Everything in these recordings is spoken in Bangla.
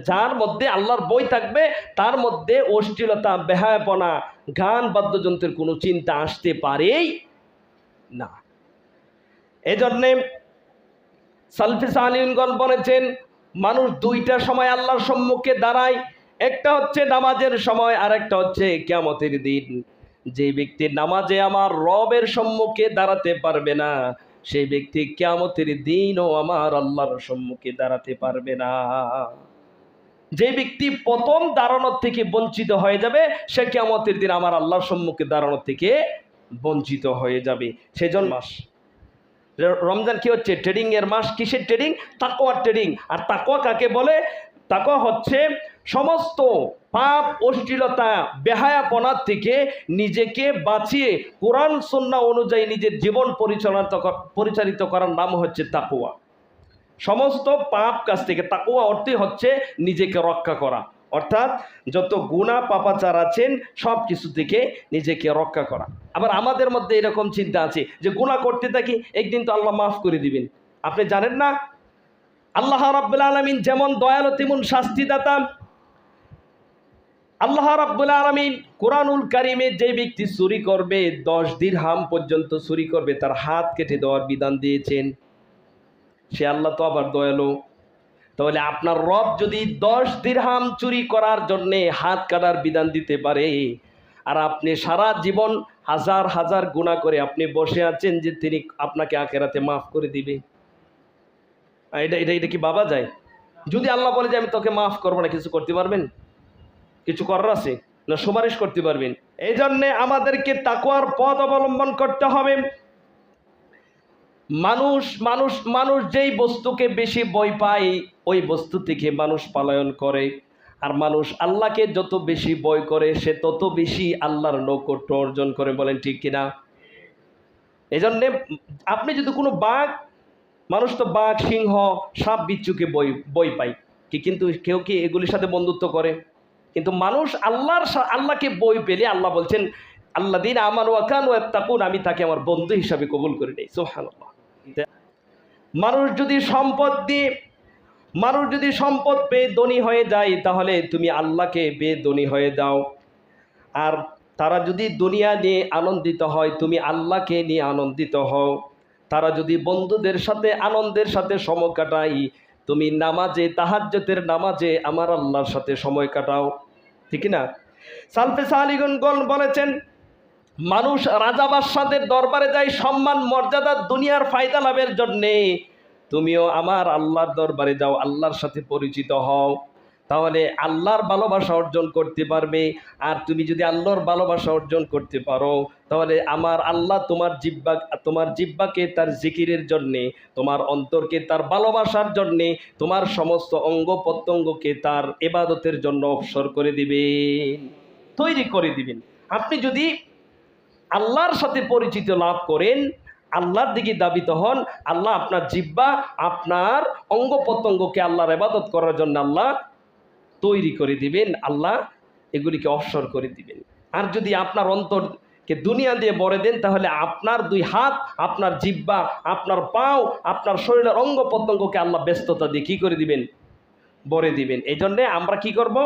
যার মধ্যে আল্লাহর বই থাকবে তার মধ্যে অশ্লীলতা, বেহায়াপনা, গান, বাদ্যযন্ত্রের কোনো চিন্তা আসতে পারেই না। এজন্যে সালফে সালিহিনগণ বলেছেন, মানুষ দুইটা সময় আল্লাহর সম্মুখে দাঁড়ায়, একটা হচ্ছে নামাজের সময়, আর একটা হচ্ছে কিয়ামতের দিন। যে ব্যক্তি নামাজে আমার রবের সম্মুখে দাঁড়াতে পারবে না, সেই ব্যক্তি কিয়ামতের দিনও আমার আল্লাহর সম্মুখে দাঁড়াতে পারবে না। যে ব্যক্তি প্রথম দাঁড়ানোর থেকে বঞ্চিত হয়ে যাবে, সে কিয়ামতের দিন আমার আল্লাহর সম্মুখে দাঁড়ানোর থেকে বঞ্চিত হয়ে যাবে। সেজন্য মাস রমজান কি হচ্ছে? ট্রেডিং এর মাস। কিসের ট্রেডিং? তাকওয়ার ট্রেডিং। আর তাকওয়া কাকে বলে? তাকওয়া হচ্ছে সমস্ত পাপ, অশ্লীলতা, বেহায়াপনার থেকে নিজেকে বাঁচিয়ে কোরআন সুন্নাহ অনুযায়ী নিজের জীবন পরিচালিত করার নাম হচ্ছে তাকওয়া। সমস্ত পাপ কাজ থেকে তাকওয়া অর্থই হচ্ছে নিজেকে রক্ষা করা, অর্থাৎ যত গুনাহ পাপাচার আছেন সব কিছু থেকে নিজেকে রক্ষা করা। আবার আমাদের মধ্যে এরকম চিন্তা আছে যে গুনাহ করতে থাকি, একদিন তো আল্লাহ মাফ করে দিবেন। আপনি জানেন না আল্লাহ রাব্বুল আলামিন যেমন দয়ালু তেমন শাস্তিদাতা। আল্লাহ রাব্বুল আলামিন কোরআনুল কারীমে যে ব্যক্তি চুরি করবে, 10 দিরহাম পর্যন্ত চুরি করবে, তার হাত কেটে দেওয়ার বিধান দিয়েছেন। সে আল্লাহ তো আবার দয়ালু। তাহলে আপনার রব যদি 10 দিরহাম চুরি করার জন্যে হাত কাটার বিধান দিতে পারে, আর আপনি সারা জীবন হাজার হাজার গুনাহ করে আপনি বসে আছেন যে তিনি আপনাকে আখিরাতে মাফ করে দিবে, এটা এটা এটা কি ভাবা যায়? যদি আল্লাহ বলে যে আমি তোকে মাফ করবো না, কিছু করতে পারবেন? কিছু করার আছে না? সুপারিশ করতে পারবেন? এই জন্যে আমাদেরকে তাকওয়ার পথ অবলম্বন করতে হবে। মানুষ মানুষ মানুষ যেই বস্তুকে বেশি ভয় পায়, ওই বস্তু থেকে মানুষ পলায়ন করে। আর মানুষ আল্লাহকে যত বেশি ভয় করে, সে তত বেশি আল্লাহর নৈকট্য অর্জন করে। বলেন ঠিক কিনা? এই জন্যে আপনি যদি কোনো বাঘ, মানুষ তো বাঘ, সিংহ, সাপ, বিচ্ছুকে ভয় পায় কি, কিন্তু কেউ কি এগুলির সাথে বন্ধুত্ব করে? কিন্তু মানুষ আল্লাহকে ভয় পেলে আল্লাহ বলছেন আল্লাযীনা আমানু ওয়া কানু ইয়াত্তাকুন, আমি তাকে আমার বন্ধু হিসাবে কবুল করে নেই। সুবহানাল্লাহ। মানুষ যদি সম্পদ পেয়ে ধনী হয়ে যায়, তাহলে তুমি আল্লাহকে পেয়ে ধনী হয়ে যাও। আর তারা যদি দুনিয়া নিয়ে আনন্দিত হয়, তুমি আল্লাহকে নিয়ে আনন্দিত হও। তারা যদি বন্ধুদের সাথে আনন্দের সাথে সময় কাটাই, তুমি নামাজে, তাহাজ্জুদের নামাজে আমার আল্লাহর সাথে সময় কাটাও। ঠিক না? সালফে সালিহিনগণ বলেছেন, মানুষ রাজা বাদশাদের দরবারে যায় সম্মান মর্যাদা দুনিয়ার ফায়দা লাভের জন্যে, তুমিও আমার আল্লাহর দরবারে যাও, আল্লাহর সাথে পরিচিত হও, তাহলে আল্লাহর ভালোবাসা অর্জন করতে পারবে। আর তুমি যদি আল্লাহর ভালোবাসা অর্জন করতে পারো, তাহলে আমার আল্লাহ তোমার জিহ্বাকে তার জিকিরের জন্যে, তোমার অন্তরকে তার ভালোবাসার জন্যে, তোমার সমস্ত অঙ্গ প্রত্যঙ্গকে তার ইবাদতের জন্য অবসর করে দিবেন, তৈরি করে দিবেন। আপনি যদি আল্লাহর সাথে পরিচিত লাভ করেন, আল্লাহর দিকে দাবিত হন, আল্লাহ আপনার জিহ্বা, আপনার অঙ্গ প্রত্যঙ্গকে আল্লাহর ইবাদত করার জন্য আল্লাহ তৈরি করে দিবেন, আল্লাহ এগুলিকে অবসর করে দিবেন। আর যদি আপনার অন্তরকে দুনিয়া দিয়ে ভরে দেন, তাহলে আপনার 2 হাত, আপনার জিহ্বা, আপনার পাও, আপনার শরীরের অঙ্গ প্রত্যঙ্গকে আল্লাহ ব্যস্ততা দিয়ে কী করে দিবেন? ভরে দিবেন। এই জন্যে আমরা কি করব?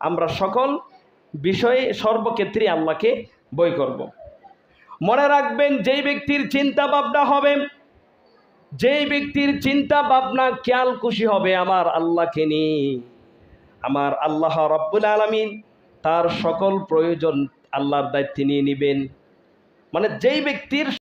আমরা সকল বিষয়ে সর্বক্ষেত্রে আল্লাহকে ভয় করব। মনে রাখবেন, যেই ব্যক্তির চিন্তা ভাবনা হবে, যেই ব্যক্তির চিন্তা ভাবনা খেয়াল খুশি হবে আমার আল্লাহকে নিয়ে, আমার আল্লাহ রাব্বুল আলামিন তার সকল প্রয়োজন আল্লাহর দায়িত্ব নিয়ে নেবেন। মানে যেই ব্যক্তির